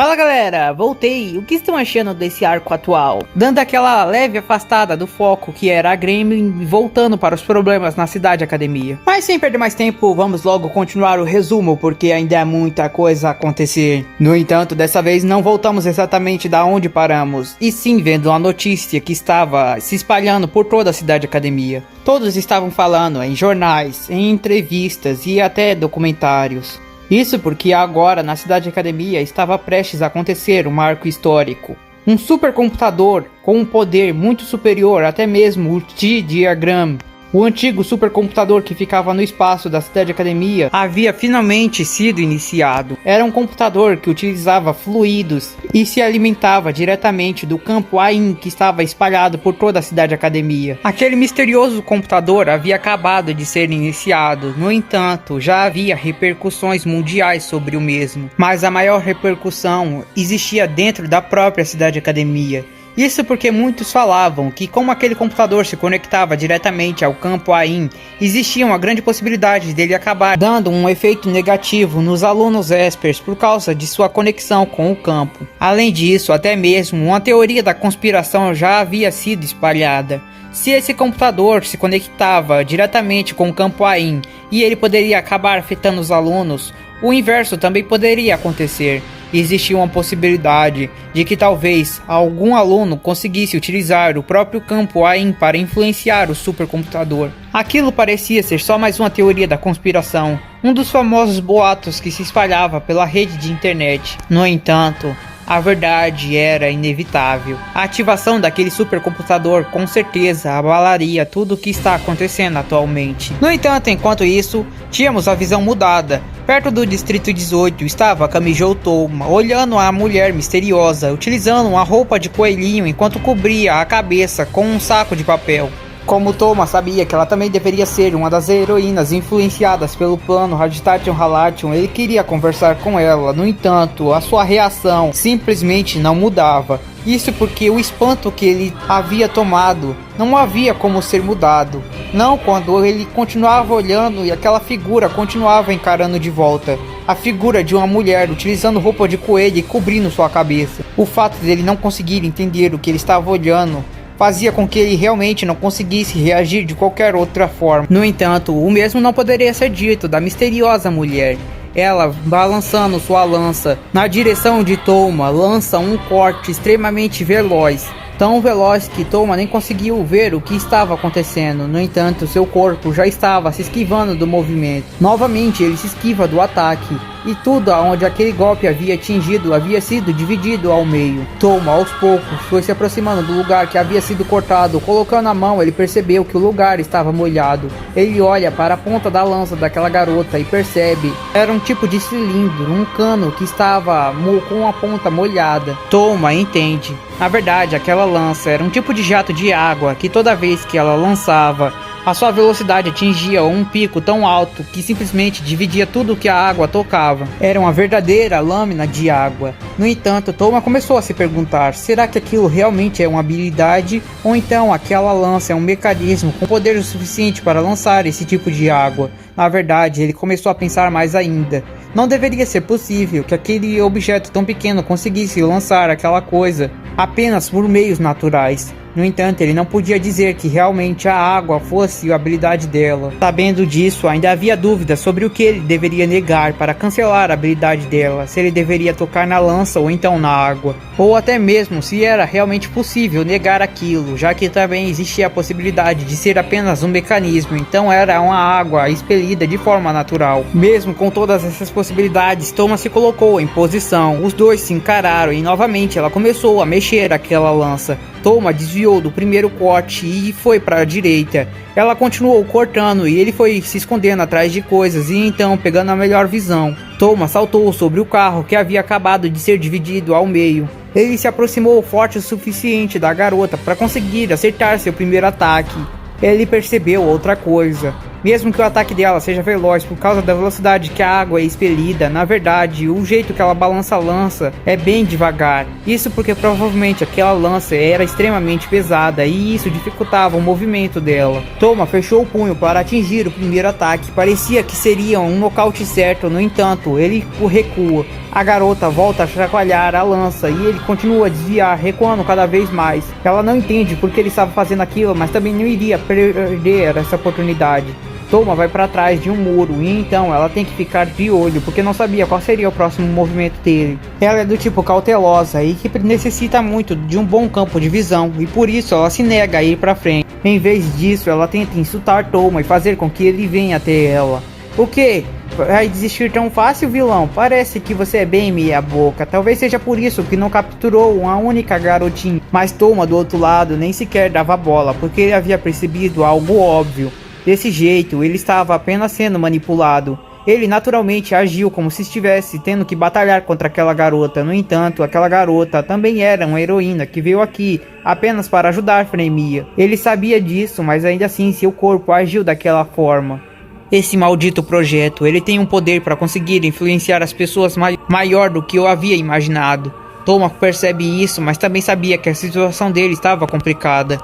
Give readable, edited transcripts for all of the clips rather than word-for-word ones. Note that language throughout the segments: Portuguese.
Fala galera, voltei. O que estão achando desse arco atual? Dando aquela leve afastada do foco que era a Gremlin e voltando para os problemas na cidade academia. Mas sem perder mais tempo, vamos logo continuar o resumo porque ainda há muita coisa a acontecer. No entanto, dessa vez não voltamos exatamente da onde paramos, e sim vendo uma notícia que estava se espalhando por toda a cidade academia. Todos estavam falando em jornais, em entrevistas e até documentários. Isso porque agora na cidade academia estava prestes a acontecer um marco histórico. Um supercomputador com um poder muito superior até mesmo o T-Diagram. O antigo supercomputador que ficava no espaço da cidade academia havia finalmente sido iniciado. Era um computador que utilizava fluidos e se alimentava diretamente do campo AIM que estava espalhado por toda a cidade academia. Aquele misterioso computador havia acabado de ser iniciado, no entanto, já havia repercussões mundiais sobre o mesmo. Mas a maior repercussão existia dentro da própria cidade academia. Isso porque muitos falavam que como aquele computador se conectava diretamente ao campo AIM, existia uma grande possibilidade dele acabar dando um efeito negativo nos alunos espers por causa de sua conexão com o campo. Além disso, até mesmo uma teoria da conspiração já havia sido espalhada. Se esse computador se conectava diretamente com o campo AIM e ele poderia acabar afetando os alunos, o inverso também poderia acontecer. Existia uma possibilidade de que talvez algum aluno conseguisse utilizar o próprio campo AIM para influenciar o supercomputador. Aquilo parecia ser só mais uma teoria da conspiração, um dos famosos boatos que se espalhava pela rede de internet. No entanto, a verdade era inevitável. A ativação daquele supercomputador com certeza abalaria tudo o que está acontecendo atualmente. No entanto, enquanto isso, tínhamos a visão mudada. Perto do Distrito 18 estava Kamijou Touma, olhando a mulher misteriosa, utilizando uma roupa de coelhinho enquanto cobria a cabeça com um saco de papel. Como Touma sabia que ela também deveria ser uma das heroínas influenciadas pelo plano Raditation Halation, ele queria conversar com ela. No entanto, a sua reação simplesmente não mudava. Isso porque o espanto que ele havia tomado não havia como ser mudado. Não quando ele continuava olhando e aquela figura continuava encarando de volta. A figura de uma mulher utilizando roupa de coelho e cobrindo sua cabeça. O fato dele não conseguir entender o que ele estava olhando fazia com que ele realmente não conseguisse reagir de qualquer outra forma. No entanto, o mesmo não poderia ser dito da misteriosa mulher. Ela, balançando sua lança na direção de Touma, lança um corte extremamente veloz. Tão veloz que Touma nem conseguiu ver o que estava acontecendo. No entanto, seu corpo já estava se esquivando do movimento. Novamente, ele se esquiva do ataque. E tudo aonde aquele golpe havia atingido havia sido dividido ao meio. Touma, aos poucos, foi se aproximando do lugar que havia sido cortado. Colocando a mão, ele percebeu que o lugar estava molhado. Ele olha para a ponta da lança daquela garota e percebe. Era um tipo de cilindro, um cano que estava com a ponta molhada. Touma entende. Na verdade, aquela lança era um tipo de jato de água que toda vez que ela lançava, a sua velocidade atingia um pico tão alto que simplesmente dividia tudo que a água tocava. Era uma verdadeira lâmina de água. No entanto, Touma começou a se perguntar, será que aquilo realmente é uma habilidade? Ou então aquela lança é um mecanismo com poder o suficiente para lançar esse tipo de água? Na verdade, ele começou a pensar mais ainda. Não deveria ser possível que aquele objeto tão pequeno conseguisse lançar aquela coisa apenas por meios naturais. No entanto, ele não podia dizer que realmente a água fosse a habilidade dela. Sabendo disso, ainda havia dúvidas sobre o que ele deveria negar para cancelar a habilidade dela, se ele deveria tocar na lança ou então na água. Ou até mesmo se era realmente possível negar aquilo, já que também existia a possibilidade de ser apenas um mecanismo, então era uma água expelida de forma natural. Mesmo com todas essas possibilidades, Touma se colocou em posição, os dois se encararam e novamente ela começou a mexer aquela lança. Touma desviou do primeiro corte e foi para a direita. Ela continuou cortando e ele foi se escondendo atrás de coisas e então pegando a melhor visão. Touma saltou sobre o carro que havia acabado de ser dividido ao meio. Ele se aproximou forte o suficiente da garota para conseguir acertar seu primeiro ataque. Ele percebeu outra coisa. Mesmo que o ataque dela seja veloz por causa da velocidade que a água é expelida, na verdade, o jeito que ela balança a lança é bem devagar. Isso porque provavelmente aquela lança era extremamente pesada e isso dificultava o movimento dela. Touma fechou o punho para atingir o primeiro ataque. Parecia que seria um nocaute certo, no entanto, ele recua. A garota volta a chacoalhar a lança e ele continua a desviar, recuando cada vez mais. Ela não entende por que ele estava fazendo aquilo, mas também não iria perder essa oportunidade. Toma vai para trás de um muro e então ela tem que ficar de olho porque não sabia qual seria o próximo movimento dele. Ela é do tipo cautelosa e que necessita muito de um bom campo de visão e por isso ela se nega a ir para frente. Em vez disso, ela tenta insultar Toma e fazer com que ele venha até ela. O que? Vai desistir tão fácil, vilão? Parece que você é bem meia boca. Talvez seja por isso que não capturou uma única garotinha. Mas Toma do outro lado nem sequer dava bola porque ele havia percebido algo óbvio. Desse jeito, ele estava apenas sendo manipulado. Ele naturalmente agiu como se estivesse tendo que batalhar contra aquela garota. No entanto, aquela garota também era uma heroína que veio aqui apenas para ajudar Freymia. Ele sabia disso, mas ainda assim seu corpo agiu daquela forma. Esse maldito projeto, ele tem um poder para conseguir influenciar as pessoas maior do que eu havia imaginado. Toma percebe isso, mas também sabia que a situação dele estava complicada.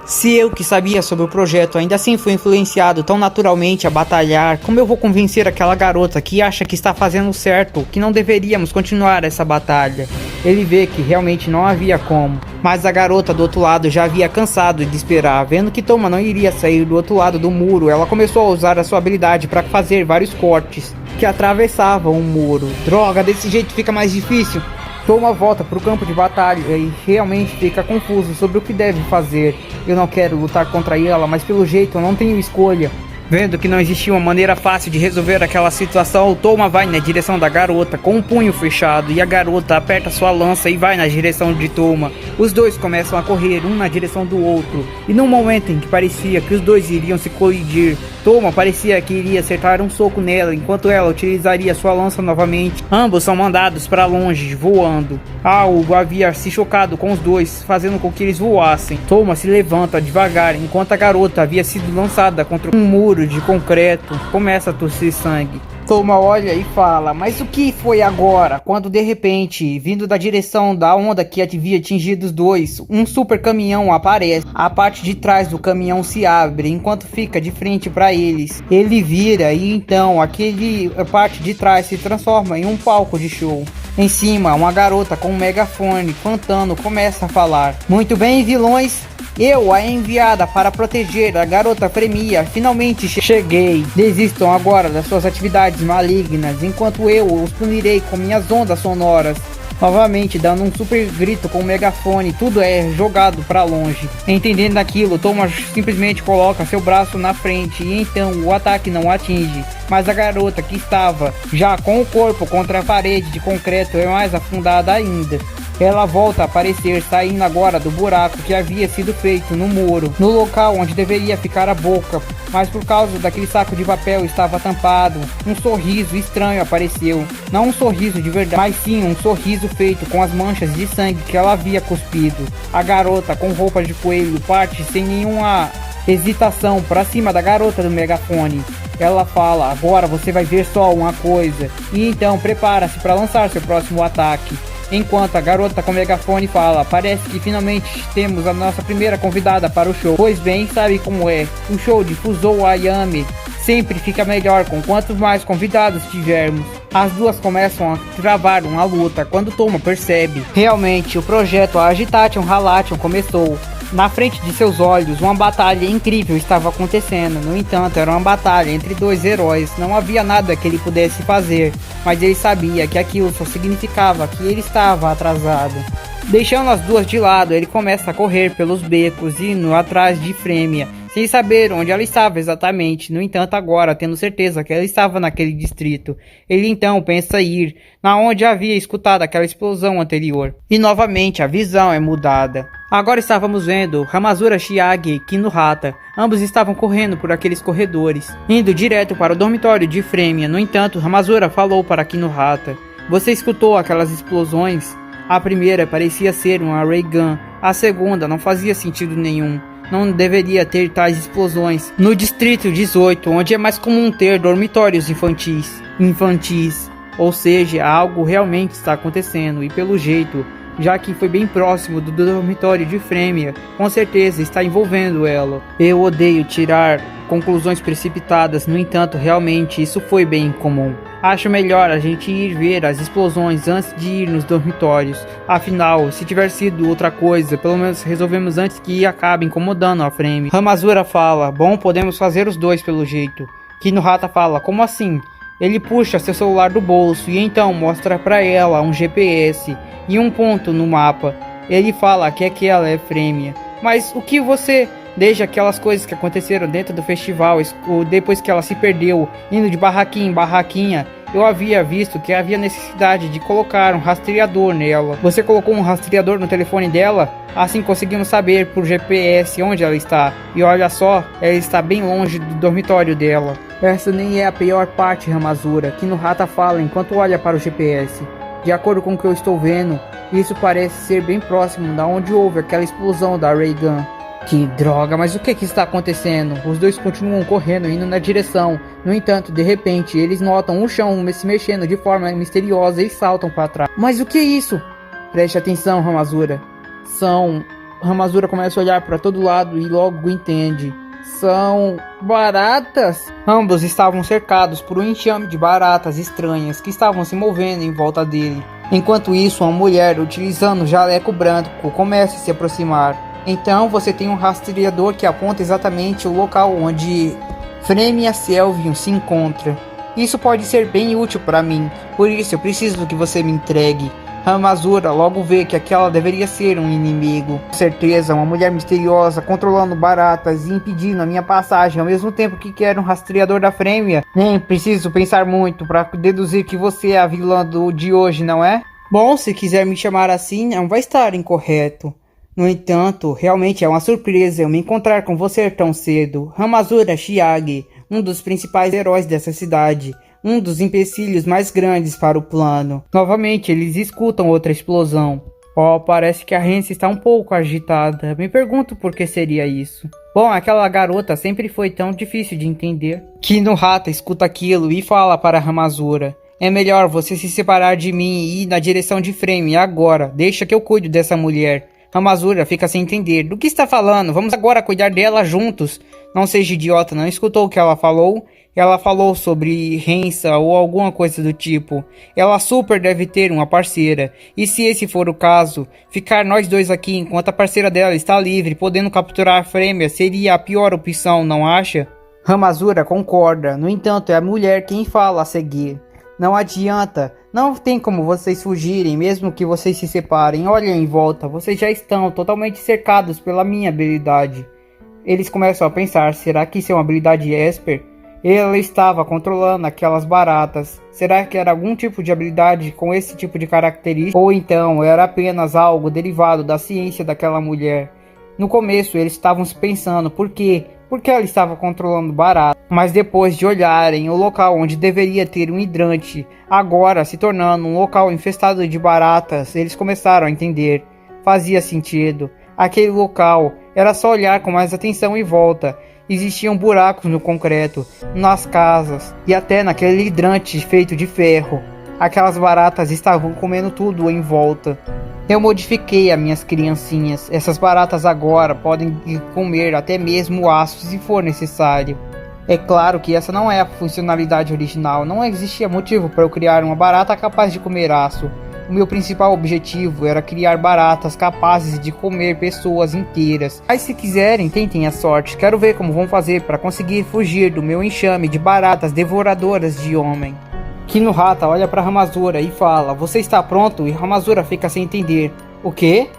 Se eu que sabia sobre o projeto ainda assim fui influenciado tão naturalmente a batalhar, como eu vou convencer aquela garota que acha que está fazendo certo, que não deveríamos continuar essa batalha? Ele vê que realmente não havia como, mas a garota do outro lado já havia cansado de esperar. Vendo que Toma não iria sair do outro lado do muro, ela começou a usar a sua habilidade para fazer vários cortes que atravessavam o muro. Droga, desse jeito fica mais difícil. Toma volta para o campo de batalha e realmente fica confuso sobre o que deve fazer. Eu não quero lutar contra ela, mas pelo jeito eu não tenho escolha. Vendo que não existia uma maneira fácil de resolver aquela situação, Toma vai na direção da garota com um punho fechado e a garota aperta sua lança e vai na direção de Toma. Os dois começam a correr um na direção do outro e num momento em que parecia que os dois iriam se colidir, Toma parecia que iria acertar um soco nela enquanto ela utilizaria sua lança novamente. Ambos são mandados para longe, voando. Algo havia se chocado com os dois, fazendo com que eles voassem. Toma se levanta devagar enquanto a garota havia sido lançada contra um muro de concreto. Começa a tossir sangue. Toma olha e fala, mas o que foi agora? Quando de repente, vindo da direção da onda que havia atingido os dois, um super caminhão aparece. A parte de trás do caminhão se abre enquanto fica de frente para eles. Ele vira e então a parte de trás se transforma em um palco de show. Em cima, uma garota com um megafone cantando começa a falar. Muito bem, vilões. Eu, a enviada para proteger a garota Freymia, finalmente cheguei. Desistam agora das suas atividades malignas, enquanto eu os punirei com minhas ondas sonoras. Novamente, dando um super grito com o megafone, tudo é jogado para longe. Entendendo aquilo, Thomas simplesmente coloca seu braço na frente e então o ataque não atinge. Mas a garota que estava já com o corpo contra a parede de concreto é mais afundada ainda. Ela volta a aparecer, saindo agora do buraco que havia sido feito no muro, no local onde deveria ficar a boca, mas por causa daquele saco de papel estava tampado. Um sorriso estranho apareceu, não um sorriso de verdade, mas sim um sorriso feito com as manchas de sangue que ela havia cuspido. A garota com roupa de coelho parte sem nenhuma hesitação para cima da garota do megafone. Ela fala, agora você vai ver só uma coisa, e então prepara-se para lançar seu próximo ataque. Enquanto a garota com o megafone fala, parece que finalmente temos a nossa primeira convidada para o show. Pois bem, sabe como é, o show de Fuzou Ayame sempre fica melhor com quantos mais convidados tivermos. As duas começam a travar uma luta quando Toma percebe. Realmente, o projeto Agitation Halation começou. Na frente de seus olhos, uma batalha incrível estava acontecendo. No entanto, era uma batalha entre dois heróis. Não havia nada que ele pudesse fazer, mas ele sabia que aquilo só significava que ele estava atrasado. Deixando as duas de lado, ele começa a correr pelos becos, indo atrás de Freymia, sem saber onde ela estava exatamente. No entanto, agora, tendo certeza que ela estava naquele distrito, ele então pensa ir na onde havia escutado aquela explosão anterior. E novamente a visão é mudada. Agora estávamos vendo Hamazura Chiage e Kinohata. Ambos estavam correndo por aqueles corredores, indo direto para o dormitório de Freymia. No entanto, Hamazura falou para Kinohata, você escutou aquelas explosões? A primeira parecia ser uma Ray Gun, a segunda não fazia sentido nenhum. Não deveria ter tais explosões no Distrito 18, onde é mais comum ter dormitórios infantis. Ou seja, algo realmente está acontecendo e pelo jeito já que foi bem próximo do dormitório de Frêmia. Com certeza está envolvendo ela. Eu odeio tirar conclusões precipitadas, no entanto, realmente isso foi bem incomum. Acho melhor a gente ir ver as explosões antes de ir nos dormitórios. Afinal, se tiver sido outra coisa, pelo menos resolvemos antes que acabe incomodando a Frame. Ramazura fala, bom, podemos fazer os dois pelo jeito. Kinohata fala, como assim? Ele puxa seu celular do bolso e então mostra para ela um GPS e um ponto no mapa. Ele fala que aquela é Frêmia. Mas o que você... Desde aquelas coisas que aconteceram dentro do festival, depois que ela se perdeu, indo de barraquinha em barraquinha, eu havia visto que havia necessidade de colocar um rastreador nela. Você colocou um rastreador no telefone dela? Assim conseguimos saber por GPS onde ela está. E olha só, ela está bem longe do dormitório dela. Essa nem é a pior parte, Ramazura, que Kinohata fala enquanto olha para o GPS. De acordo com o que eu estou vendo, isso parece ser bem próximo da onde houve aquela explosão da Ray Gun. Que droga, mas o que está acontecendo? Os dois continuam correndo, indo na direção. No entanto, de repente, eles notam o chão se mexendo de forma misteriosa e saltam para trás. Mas o que é isso? Preste atenção, Ramazura. Ramazura começa a olhar para todo lado e logo entende. São baratas? Ambos estavam cercados por um enxame de baratas estranhas que estavam se movendo em volta dele. Enquanto isso, uma mulher, utilizando um jaleco branco, começa a se aproximar. Então você tem um rastreador que aponta exatamente o local onde Frêmia Selvium se encontra. Isso pode ser bem útil para mim, por isso eu preciso que você me entregue. Ramazura logo vê que aquela deveria ser um inimigo. Com certeza, uma mulher misteriosa controlando baratas e impedindo a minha passagem ao mesmo tempo que quer um rastreador da Frêmia. Nem preciso pensar muito para deduzir que você é a vilã de hoje, não é? Bom, se quiser me chamar assim, não vai estar incorreto. No entanto, realmente é uma surpresa eu me encontrar com você tão cedo. Ramazura Chiage, um dos principais heróis dessa cidade, um dos empecilhos mais grandes para o plano. Novamente, eles escutam outra explosão. Oh, parece que a Hancy está um pouco agitada. Me pergunto por que seria isso. Bom, aquela garota sempre foi tão difícil de entender. Kinohata escuta aquilo e fala para Ramazura. É melhor você se separar de mim e ir na direção de Frame agora. Deixa que eu cuido dessa mulher. Ramazura fica sem entender. Do que está falando? Vamos agora cuidar dela juntos. Não seja idiota, não escutou o que ela falou? Ela falou sobre Hansa ou alguma coisa do tipo. Ela super deve ter uma parceira. E se esse for o caso, ficar nós dois aqui enquanto a parceira dela está livre, podendo capturar a Frêmia, seria a pior opção, não acha? Ramazura concorda. No entanto, é a mulher quem fala a seguir. Não adianta, não tem como vocês fugirem, mesmo que vocês se separem. Olhem em volta, vocês já estão totalmente cercados pela minha habilidade. Eles começam a pensar, será que isso é uma habilidade Esper? Ela estava controlando aquelas baratas. Será que era algum tipo de habilidade com esse tipo de característica? Ou então era apenas algo derivado da ciência daquela mulher? No começo eles estavam se pensando, por quê? Porque ela estava controlando baratas. Mas depois de olharem o local onde deveria ter um hidrante, agora se tornando um local infestado de baratas, eles começaram a entender. Fazia sentido. Aquele local era só olhar com mais atenção em volta. Existiam buracos no concreto, nas casas e até naquele hidrante feito de ferro. Aquelas baratas estavam comendo tudo em volta. Eu modifiquei as minhas criancinhas. Essas baratas agora podem comer até mesmo aço se for necessário. É claro que essa não é a funcionalidade original. Não existia motivo para eu criar uma barata capaz de comer aço. O meu principal objetivo era criar baratas capazes de comer pessoas inteiras. Mas se quiserem, tentem a sorte. Quero ver como vão fazer para conseguir fugir do meu enxame de baratas devoradoras de homem. Kinohata olha para Ramazura e fala, você está pronto? E Ramazura fica sem entender. O quê?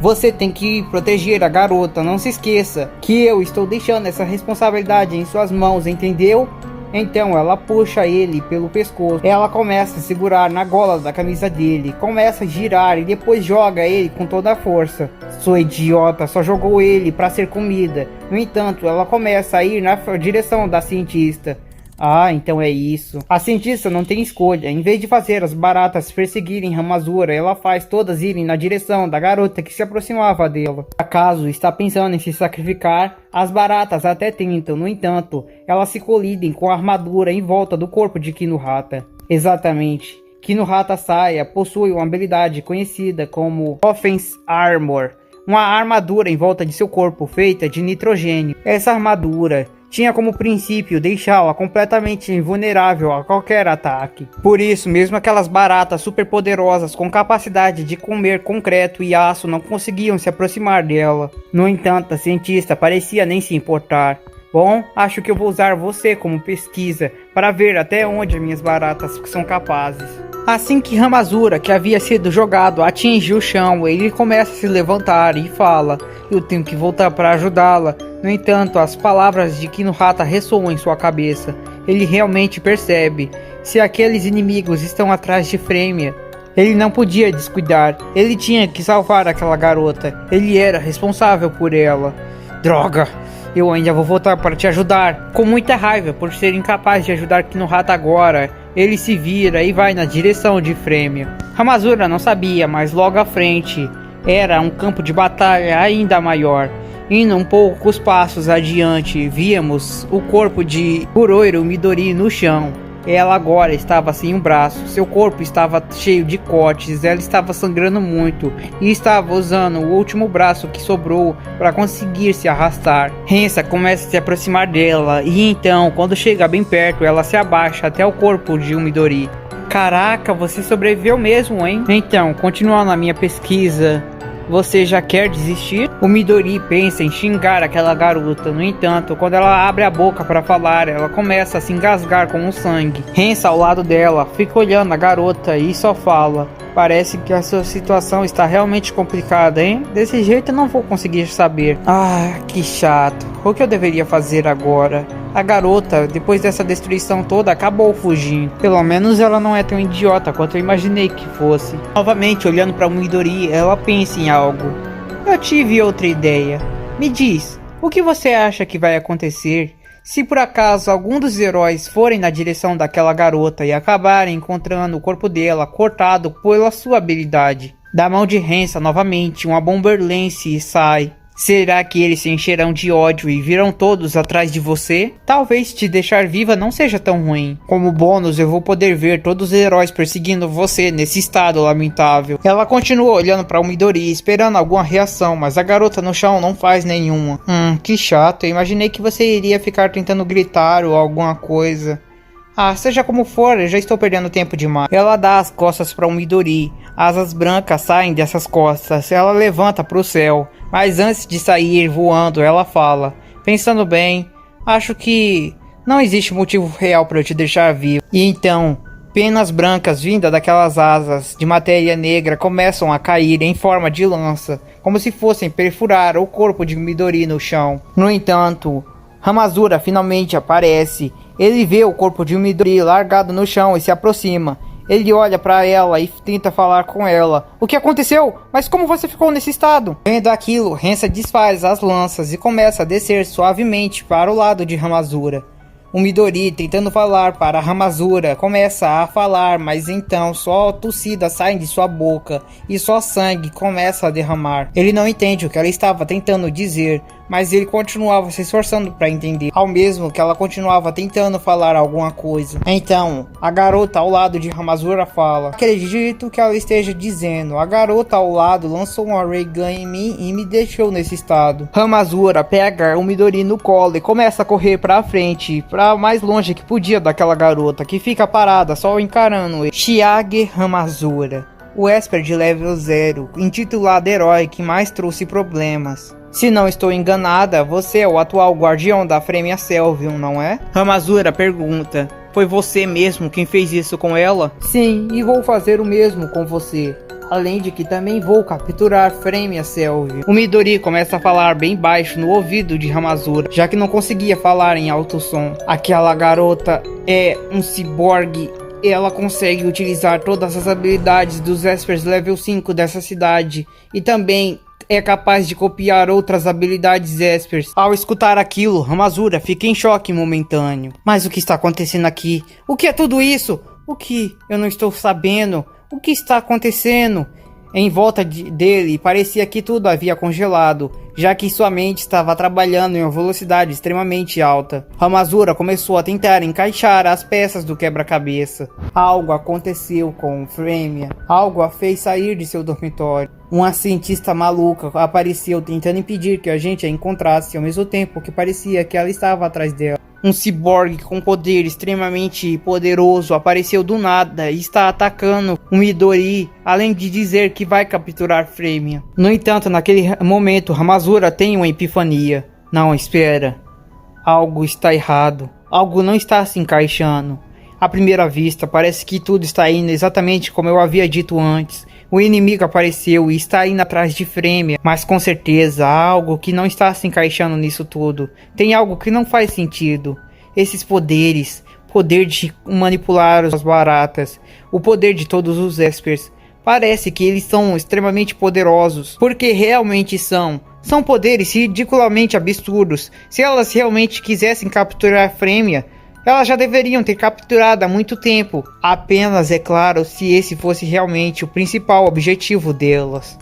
Você tem que proteger a garota, não se esqueça que eu estou deixando essa responsabilidade em suas mãos, entendeu? Então ela puxa ele pelo pescoço. Ela começa a segurar na gola da camisa dele, começa a girar e depois joga ele com toda a força. Sua idiota só jogou ele para ser comida. No entanto, ela começa a ir na direção da cientista. Ah, então é isso. A cientista não tem escolha. Em vez de fazer as baratas perseguirem Ramazura, ela faz todas irem na direção da garota que se aproximava dela. Acaso está pensando em se sacrificar? As baratas até tentam, no entanto, elas se colidem com a armadura em volta do corpo de Kinohata. Exatamente. Kinohata Saya possui uma habilidade conhecida como Offense Armor, uma armadura em volta de seu corpo feita de nitrogênio. Essa armadura tinha como princípio deixá-la completamente invulnerável a qualquer ataque. Por isso, mesmo aquelas baratas superpoderosas com capacidade de comer concreto e aço não conseguiam se aproximar dela. No entanto, a cientista parecia nem se importar. Bom, acho que eu vou usar você como pesquisa para ver até onde as minhas baratas são capazes. Assim que Hamazura, que havia sido jogado, atinge o chão, ele começa a se levantar e fala: eu tenho que voltar para ajudá-la. No entanto, as palavras de Kinohata ressoam em sua cabeça. Ele realmente percebe: se aqueles inimigos estão atrás de Freymia, ele não podia descuidar. Ele tinha que salvar aquela garota. Ele era responsável por ela. Droga! Eu ainda vou voltar para te ajudar. Com muita raiva por ser incapaz de ajudar Kinohata agora, ele se vira e vai na direção de Freymia. Hamazura não sabia, mas logo à frente era um campo de batalha ainda maior. Indo um poucos passos adiante, víamos o corpo de Kuroiro Midori no chão. Ela agora estava sem um braço, seu corpo estava cheio de cortes, ela estava sangrando muito e estava usando o último braço que sobrou para conseguir se arrastar. Rensa começa a se aproximar dela e então, quando chega bem perto, ela se abaixa até o corpo de Midori. Caraca, você sobreviveu mesmo, hein? Então, continuando a minha pesquisa, você já quer desistir? O Midori pensa em xingar aquela garota. No entanto, quando ela abre a boca para falar, ela começa a se engasgar com o sangue. Rensa ao lado dela, fica olhando a garota e só fala: parece que a sua situação está realmente complicada, hein? Desse jeito eu não vou conseguir saber. Ah, que chato. O que eu deveria fazer agora? A garota, depois dessa destruição toda, acabou fugindo. Pelo menos ela não é tão idiota quanto eu imaginei que fosse. Novamente, olhando para Midori, ela pensa em algo. Eu tive outra ideia. Me diz, o que você acha que vai acontecer se por acaso algum dos heróis forem na direção daquela garota e acabarem encontrando o corpo dela cortado pela sua habilidade? Da mão de Rensa, novamente, uma Bomber Lance sai. Será que eles se encherão de ódio e virão todos atrás de você? Talvez te deixar viva não seja tão ruim. Como bônus, eu vou poder ver todos os heróis perseguindo você nesse estado lamentável. Ela continua olhando para o Midori, esperando alguma reação, mas a garota no chão não faz nenhuma. Que chato. Eu imaginei que você iria ficar tentando gritar ou alguma coisa. Ah, seja como for, eu já estou perdendo tempo demais. Ela dá as costas para o Midori. Asas brancas saem dessas costas. Ela levanta para o céu. Mas antes de sair voando, ela fala: pensando bem, acho que não existe motivo real para eu te deixar vivo. E então, penas brancas vindas daquelas asas de matéria negra começam a cair em forma de lança, como se fossem perfurar o corpo de Midori no chão. No entanto, Hamazura finalmente aparece. Ele vê o corpo de Midori largado no chão e se aproxima. Ele olha para ela e tenta falar com ela. O que aconteceu? Mas como você ficou nesse estado? Vendo aquilo, Rensa desfaz as lanças e começa a descer suavemente para o lado de Hamazura. O Midori, tentando falar para Hamazura, começa a falar, mas então só tossidas saem de sua boca e só sangue começa a derramar. Ele não entende o que ela estava tentando dizer, mas ele continuava se esforçando para entender, ao mesmo que ela continuava tentando falar alguma coisa. Então, a garota ao lado de Hamazura fala: acredito que ela esteja dizendo: a garota ao lado lançou um Ray Gun em mim e me deixou nesse estado. Hamazura pega o Midori no colo e começa a correr para frente, para mais longe que podia daquela garota, que fica parada só encarando ele. Chiage Hamazura, o Esper de level 0, intitulado herói que mais trouxe problemas. Se não estou enganada, você é o atual guardião da Freymia Selvium, não é? Hamazura pergunta: foi você mesmo quem fez isso com ela? Sim, e vou fazer o mesmo com você. Além de que também vou capturar Freymia Selvium. O Midori começa a falar bem baixo no ouvido de Hamazura, já que não conseguia falar em alto som. Aquela garota é um ciborgue. Ela consegue utilizar todas as habilidades dos Espers level 5 dessa cidade. E também é capaz de copiar outras habilidades Espers. Ao escutar aquilo, Hamazura fica em choque momentâneo. Mas o que está acontecendo aqui? O que é tudo isso? O que? Eu não estou sabendo. O que está acontecendo? Em volta dele, parecia que tudo havia congelado. já que sua mente estava trabalhando em uma velocidade extremamente alta. Ramazura começou a tentar encaixar as peças do quebra-cabeça. Algo aconteceu com Freymia, algo a fez sair de seu dormitório. Uma cientista maluca apareceu tentando impedir que a gente a encontrasse, ao mesmo tempo que parecia que ela estava atrás dela. Um ciborgue com poder extremamente poderoso apareceu do nada e está atacando o Midori, além de dizer que vai capturar Freymia. No entanto, naquele momento, Ramazura tem uma epifania. Não, espera. Algo está errado. Algo não está se encaixando. À primeira vista, parece que tudo está indo exatamente como eu havia dito antes. O inimigo apareceu e está indo atrás de Freymia, mas com certeza há algo que não está se encaixando nisso tudo. Tem algo que não faz sentido. Esses poderes, poder de manipular as baratas, o poder de todos os Espers, parece que eles são extremamente poderosos, porque realmente são. São poderes ridiculamente absurdos. Se elas realmente quisessem capturar Freymia, elas já deveriam ter capturado há muito tempo. Apenas, é claro, se esse fosse realmente o principal objetivo delas.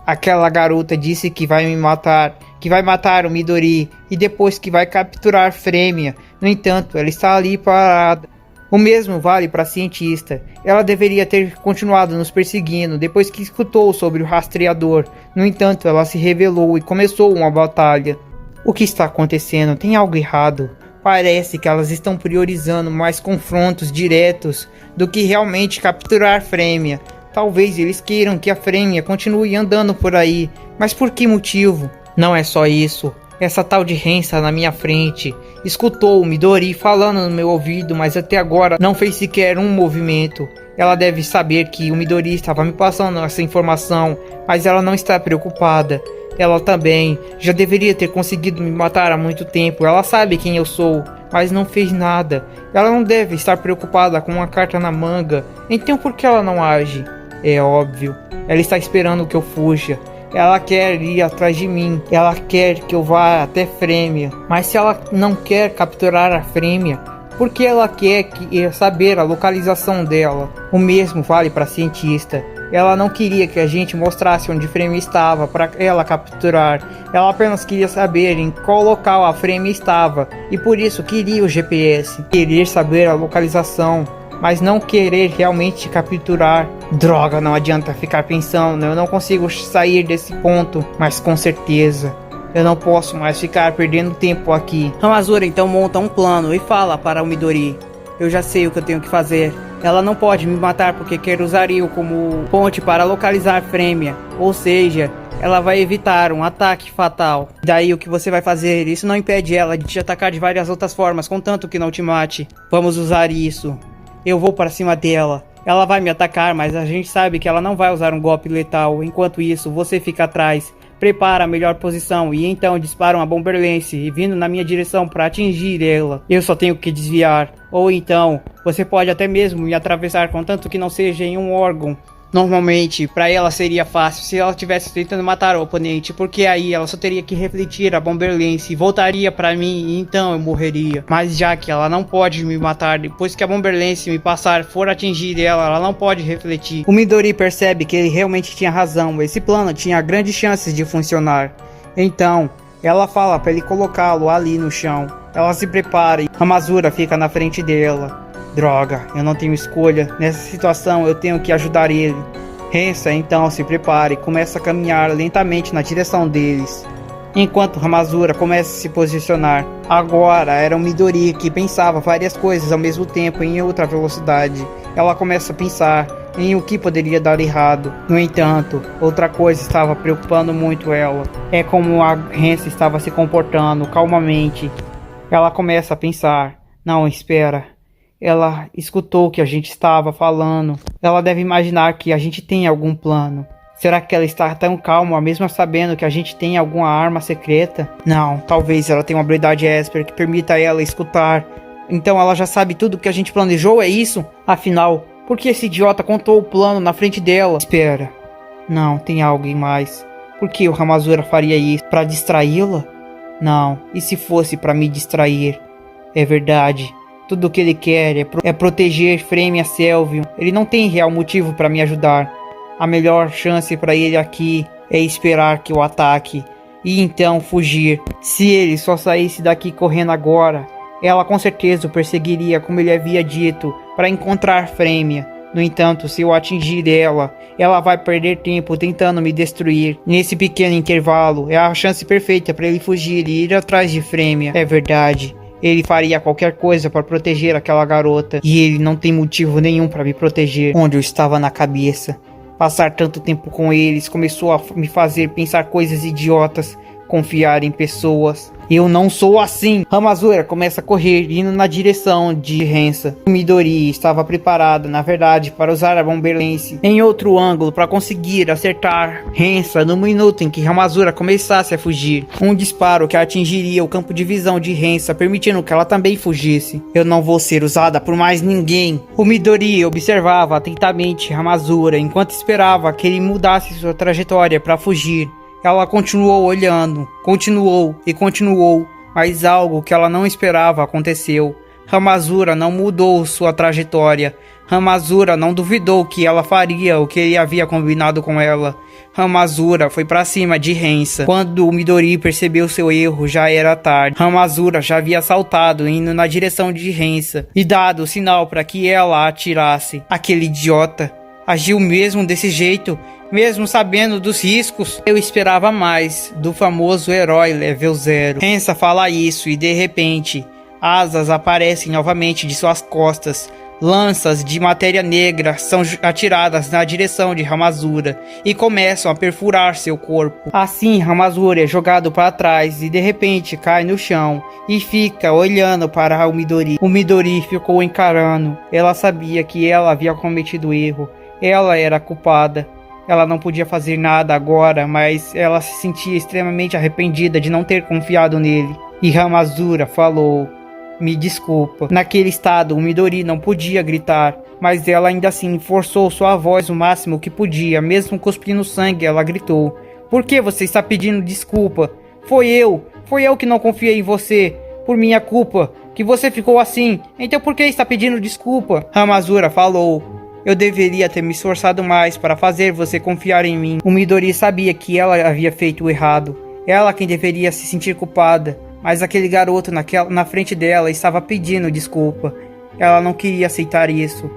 Aquela garota disse que vai me matar, que vai matar o Midori e depois que vai capturar Freymia. No entanto, ela está ali parada. O mesmo vale para a cientista. Ela deveria ter continuado nos perseguindo depois que escutou sobre o rastreador. No entanto, ela se rebelou e começou uma batalha. O que está acontecendo? Tem algo errado. Parece que elas estão priorizando mais confrontos diretos do que realmente capturar Freymia. Talvez eles queiram que a Freymia continue andando por aí, mas por que motivo? Não é só isso. Essa tal de Hansa na minha frente escutou o Midori falando no meu ouvido, mas até agora não fez sequer um movimento. Ela deve saber que o Midori estava me passando essa informação, mas ela não está preocupada. Ela também já deveria ter conseguido me matar há muito tempo. Ela sabe quem eu sou, mas não fez nada. Ela não deve estar preocupada com uma carta na manga. Então por que ela não age? É óbvio. Ela está esperando que eu fuja. Ela quer ir atrás de mim. Ela quer que eu vá até Freymia. Mas se ela não quer capturar a Freymia, por que ela quer saber a localização dela? O mesmo vale para a cientista. Ela não queria que a gente mostrasse onde Freymia estava para ela capturar. Ela apenas queria saber em qual local a Freymia estava e por isso queria o GPS. Querer saber a localização, mas não querer realmente capturar. Droga, não adianta ficar pensando, eu não consigo sair desse ponto, mas com certeza eu não posso mais ficar perdendo tempo aqui. Ramazura então monta um plano e fala para o Midori: eu já sei o que eu tenho que fazer. Ela não pode me matar porque quer usar eu como ponte para localizar Freymia. Ou seja, ela vai evitar um ataque fatal. Daí o que você vai fazer? Isso não impede ela de te atacar de várias outras formas, contanto que não te mate. Vamos usar isso. Eu vou para cima dela. Ela vai me atacar, mas a gente sabe que ela não vai usar um golpe letal. Enquanto isso, você fica atrás. Prepara a melhor posição e então dispara uma Bomber Lance vindo na minha direção para atingir ela. Eu só tenho que desviar. Ou então, você pode até mesmo me atravessar, contanto que não seja em um órgão. Normalmente, para ela seria fácil se ela estivesse tentando matar o oponente, porque aí ela só teria que refletir a Bomber Lance e voltaria para mim e então eu morreria. Mas já que ela não pode me matar, depois que a Bomber Lance me passar for atingir ela, ela não pode refletir. O Midori percebe que ele realmente tinha razão, esse plano tinha grandes chances de funcionar. Então, ela fala para ele colocá-lo ali no chão. Ela se prepara e Ramazura fica na frente dela. Droga, eu não tenho escolha. Nessa situação eu tenho que ajudar ele. Hansa então se prepara e começa a caminhar lentamente na direção deles, enquanto Ramazura começa a se posicionar. Agora era o Midori que pensava várias coisas ao mesmo tempo em outra velocidade. Ela começa a pensar em o que poderia dar errado. No entanto, outra coisa estava preocupando muito ela. É como a Hansa estava se comportando calmamente. Ela começa a pensar: não, espera. Ela escutou o que a gente estava falando. Ela deve imaginar que a gente tem algum plano. Será que ela está tão calma, mesmo sabendo que a gente tem alguma arma secreta? Não, talvez ela tenha uma habilidade Esper que permita ela escutar. Então ela já sabe tudo o que a gente planejou, é isso? Afinal, por que esse idiota contou o plano na frente dela? Espera. Não, tem alguém mais. Por que o Ramazura faria isso? Para distraí-la? Não, e se fosse para me distrair? É verdade. Tudo o que ele quer é proteger Freymia Selvium. Ele não tem real motivo para me ajudar. A melhor chance para ele aqui é esperar que eu ataque. e então fugir. Se ele só saísse daqui correndo agora, ela com certeza o perseguiria como ele havia dito, para encontrar Frêmia. No entanto, se eu atingir ela, ela vai perder tempo tentando me destruir. Nesse pequeno intervalo, é a chance perfeita para ele fugir e ir atrás de Frêmia. É verdade. Ele faria qualquer coisa para proteger aquela garota. E ele não tem motivo nenhum para me proteger. Onde eu estava na cabeça. Passar tanto tempo com eles começou a me fazer pensar coisas idiotas. Confiar em pessoas. Eu não sou assim. Hamazura começa a correr, indo na direção de Rensa. Midori estava preparada, na verdade, para usar a Bomber Lance em outro ângulo para conseguir acertar Rensa no minuto em que Hamazura começasse a fugir. Um disparo que atingiria o campo de visão de Rensa, permitindo que ela também fugisse. Eu não vou ser usada por mais ninguém. O Midori observava atentamente Hamazura enquanto esperava que ele mudasse sua trajetória para fugir. Ela continuou olhando, continuou, mas algo que ela não esperava aconteceu. Hamazura não mudou sua trajetória. Hamazura não duvidou que ela faria o que ele havia combinado com ela. Hamazura foi para cima de Rensa. Quando o Midori percebeu seu erro, já era tarde. Hamazura já havia saltado, indo na direção de Rensa, e dado o sinal para que ela atirasse. Aquele idiota agiu mesmo desse jeito. Mesmo sabendo dos riscos, eu esperava mais do famoso herói level 0. Rensa fala isso e de repente, asas aparecem novamente de suas costas. Lanças de matéria negra são atiradas na direção de Hamazura e começam a perfurar seu corpo. Assim, Hamazura é jogado para trás e de repente cai no chão e fica olhando para o Midori. O Midori ficou encarando. Ela sabia que ela havia cometido erro. Ela era a culpada. Ela não podia fazer nada agora, mas ela se sentia extremamente arrependida de não ter confiado nele. E Hamazura falou: "Me desculpa." Naquele estado, o Midori não podia gritar, mas ela ainda assim forçou sua voz o máximo que podia. Mesmo cuspindo sangue, ela gritou: "Por que você está pedindo desculpa? Foi eu que não confiei em você. Por minha culpa, que você ficou assim. Então por que está pedindo desculpa?" Hamazura falou: "Eu deveria ter me esforçado mais para fazer você confiar em mim." O Midori sabia que ela havia feito o errado. Ela quem deveria se sentir culpada. Mas aquele garoto na frente dela estava pedindo desculpa. Ela não queria aceitar isso.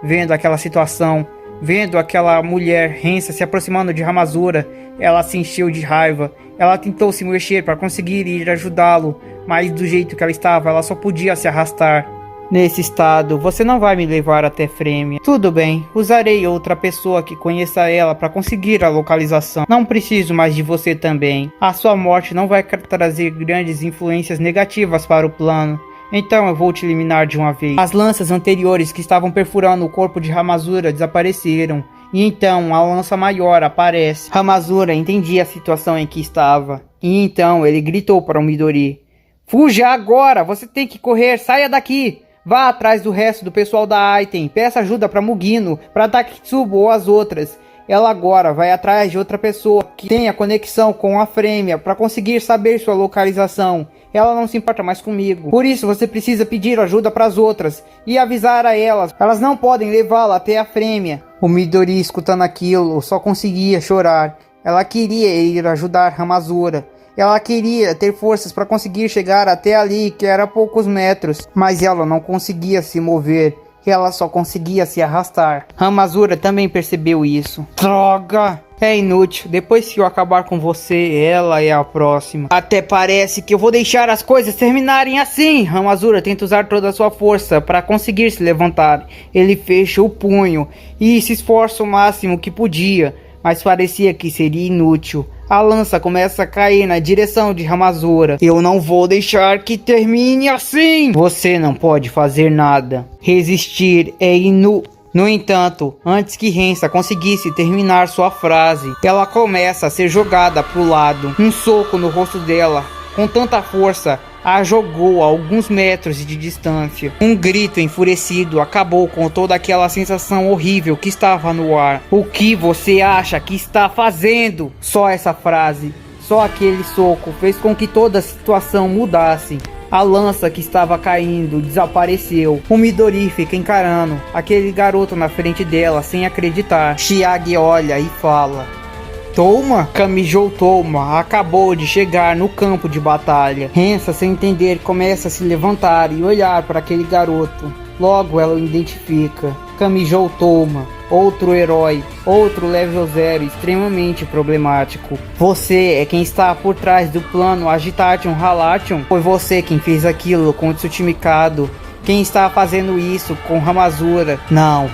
Vendo aquela situação, vendo aquela mulher Rensa se aproximando de Hamazura, ela se encheu de raiva. Ela tentou se mexer para conseguir ir ajudá-lo, mas do jeito que ela estava, ela só podia se arrastar. Nesse estado, você não vai me levar até Frêmia. Tudo bem, usarei outra pessoa que conheça ela para conseguir a localização. Não preciso mais de você também. A sua morte não vai trazer grandes influências negativas para o plano. Então eu vou te eliminar de uma vez. As lanças anteriores que estavam perfurando o corpo de Hamazura desapareceram. E então a lança maior aparece. Hamazura entendia a situação em que estava. E então ele gritou para o Midori: "Fuja agora! Você tem que correr! Saia daqui! Vá atrás do resto do pessoal da Item, peça ajuda para Mugino, para Takitsubo ou as outras. Ela agora vai atrás de outra pessoa que tenha conexão com a Frêmia para conseguir saber sua localização. Ela não se importa mais comigo. Por isso você precisa pedir ajuda para as outras e avisar a elas. Elas não podem levá-la até a Frêmia." O Midori, escutando aquilo, só conseguia chorar. Ela queria ir ajudar Hamazura. Ela queria ter forças para conseguir chegar até ali, que era a poucos metros, mas ela não conseguia se mover. Ela só conseguia se arrastar. Hamazura também percebeu isso. Droga! É inútil. Depois que eu acabar com você, ela é a próxima. Até parece que eu vou deixar as coisas terminarem assim. Hamazura tenta usar toda a sua força para conseguir se levantar. Ele fecha o punho e se esforça o máximo que podia, mas parecia que seria inútil. A lança começa a cair na direção de Hamazura. "Eu não vou deixar que termine assim!" "Você não pode fazer nada. Resistir é inútil." No entanto, antes que Rensa conseguisse terminar sua frase, ela começa a ser jogada para o lado. Um soco no rosto dela, com tanta força, a jogou a alguns metros de distância. Um grito enfurecido acabou com toda aquela sensação horrível que estava no ar. "O que você acha que está fazendo?" Só essa frase, só aquele soco fez com que toda a situação mudasse. A lança que estava caindo desapareceu. O Midori fica encarando aquele garoto na frente dela sem acreditar. Chiage olha e fala: Toma, Kamijou Toma, acabou de chegar no campo de batalha. Hansa, sem entender, começa a se levantar e olhar para aquele garoto. Logo ela o identifica. Kamijou Toma, outro herói, outro level 0 extremamente problemático. Você é quem está por trás do plano Agitation Halation? Foi você quem fez aquilo com o Tsuchimikado? Quem está fazendo isso com Hamazura? Não,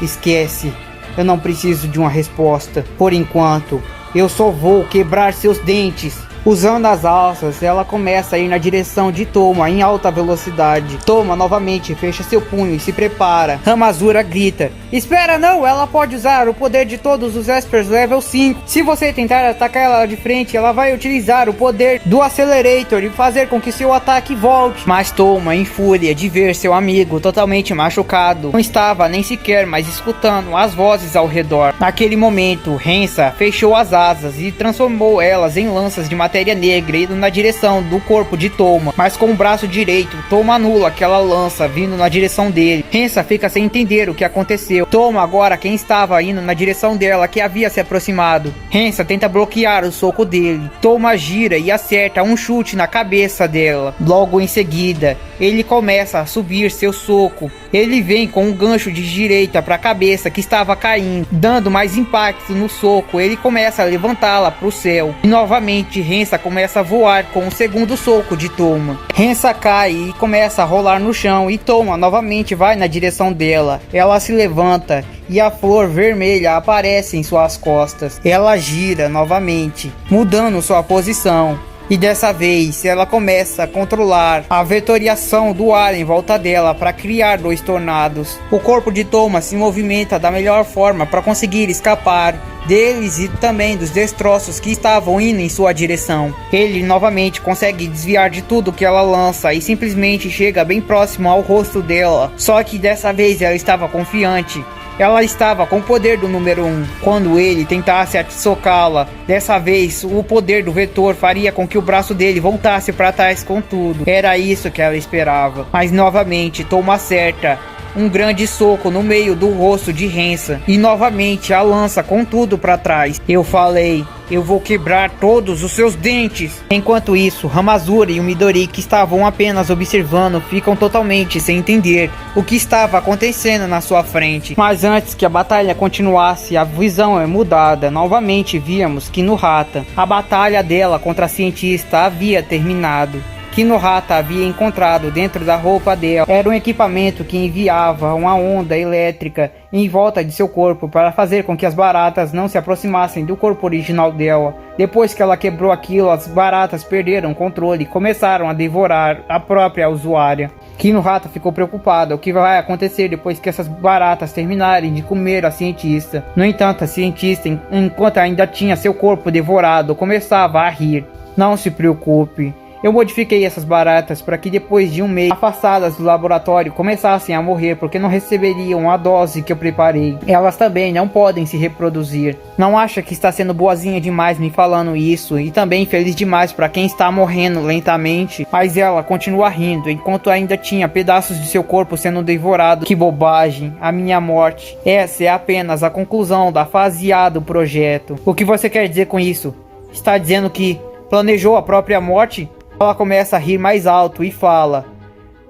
esquece. Eu não preciso de uma resposta. Por enquanto, eu só vou quebrar seus dentes. Usando as alças, ela começa a ir na direção de Toma em alta velocidade. Toma novamente fecha seu punho e se prepara. Hamazura grita: espera, não! Ela pode usar o poder de todos os Espers level 5. Se você tentar atacar ela de frente, ela vai utilizar o poder do Accelerator e fazer com que seu ataque volte. Mas Toma, em fúria de ver seu amigo totalmente machucado, não estava nem sequer mais escutando as vozes ao redor. Naquele momento, Hansa fechou as asas e transformou elas em lanças de matéria negra indo na direção do corpo de Toma, mas com o braço direito, Toma anula aquela lança vindo na direção dele. Hansa fica sem entender o que aconteceu. Toma agora quem estava indo na direção dela que havia se aproximado. Hansa tenta bloquear o soco dele. Toma gira e acerta um chute na cabeça dela. Logo em seguida, ele começa a subir seu soco. Ele vem com um gancho de direita para a cabeça que estava caindo, dando mais impacto no soco. Ele começa a levantá-la para o céu. E novamente Hansa começa a voar com o segundo soco de Toma. Hansa cai e começa a rolar no chão e Toma novamente vai na direção dela. Ela se levanta e a flor vermelha aparece em suas costas. Ela gira novamente, mudando sua posição. E dessa vez ela começa a controlar a vetoriação do ar em volta dela para criar 2 tornados. O corpo de Toma se movimenta da melhor forma para conseguir escapar deles e também dos destroços que estavam indo em sua direção. Ele novamente consegue desviar de tudo que ela lança e simplesmente chega bem próximo ao rosto dela. Só que dessa vez ela estava confiante. Ela estava com o poder do número 1. Quando ele tentasse socá-la, dessa vez o poder do vetor faria com que o braço dele voltasse para trás com tudo. Era isso que ela esperava. Mas novamente Toma acerta um grande soco no meio do rosto de Hansa. E novamente a lança com tudo para trás. Eu falei, eu vou quebrar todos os seus dentes. Enquanto isso, Hamazura e o Midori, que estavam apenas observando, ficam totalmente sem entender o que estava acontecendo na sua frente. Mas antes que a batalha continuasse, a visão é mudada. Novamente víamos Kinohata. A batalha dela contra a cientista havia terminado. Kinohata havia encontrado dentro da roupa dela era um equipamento que enviava uma onda elétrica em volta de seu corpo para fazer com que as baratas não se aproximassem do corpo original dela. Depois que ela quebrou aquilo, as baratas perderam o controle e começaram a devorar a própria usuária. Kinohata ficou preocupada. O que vai acontecer depois que essas baratas terminarem de comer a cientista? No entanto, a cientista, enquanto ainda tinha seu corpo devorado, começava a rir. Não se preocupe. Eu modifiquei essas baratas para que depois de um mês afastadas do laboratório começassem a morrer porque não receberiam a dose que eu preparei. Elas também não podem se reproduzir. Não acha que está sendo boazinha demais me falando isso e também feliz demais para quem está morrendo lentamente? Mas ela continua rindo enquanto ainda tinha pedaços de seu corpo sendo devorado. Que bobagem, a minha morte. Essa é apenas a conclusão da fase A do projeto. O que você quer dizer com isso? Está dizendo que planejou a própria morte? Ela começa a rir mais alto e fala: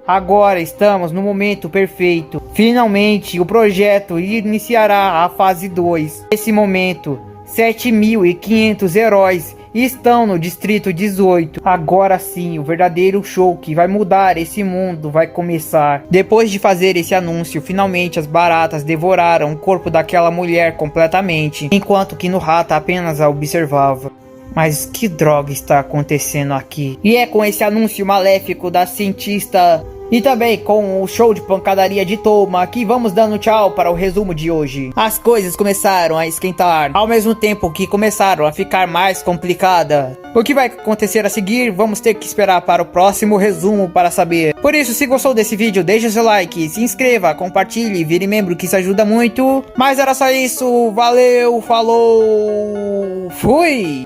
agora estamos no momento perfeito. Finalmente o projeto iniciará a fase 2. Nesse momento, 7.500 heróis estão no Distrito 18. Agora sim, o verdadeiro show que vai mudar esse mundo vai começar. Depois de fazer esse anúncio, finalmente as baratas devoraram o corpo daquela mulher completamente, enquanto Kinohata apenas a observava. Mas que droga está acontecendo aqui? E é com esse anúncio maléfico da cientista e também com o show de pancadaria de Toma que vamos dando tchau para o resumo de hoje. As coisas começaram a esquentar, ao mesmo tempo que começaram a ficar mais complicadas. O que vai acontecer a seguir, vamos ter que esperar para o próximo resumo para saber. Por isso, se gostou desse vídeo, deixa seu like, se inscreva, compartilhe, vire membro que isso ajuda muito. Mas era só isso, valeu, falou, fui!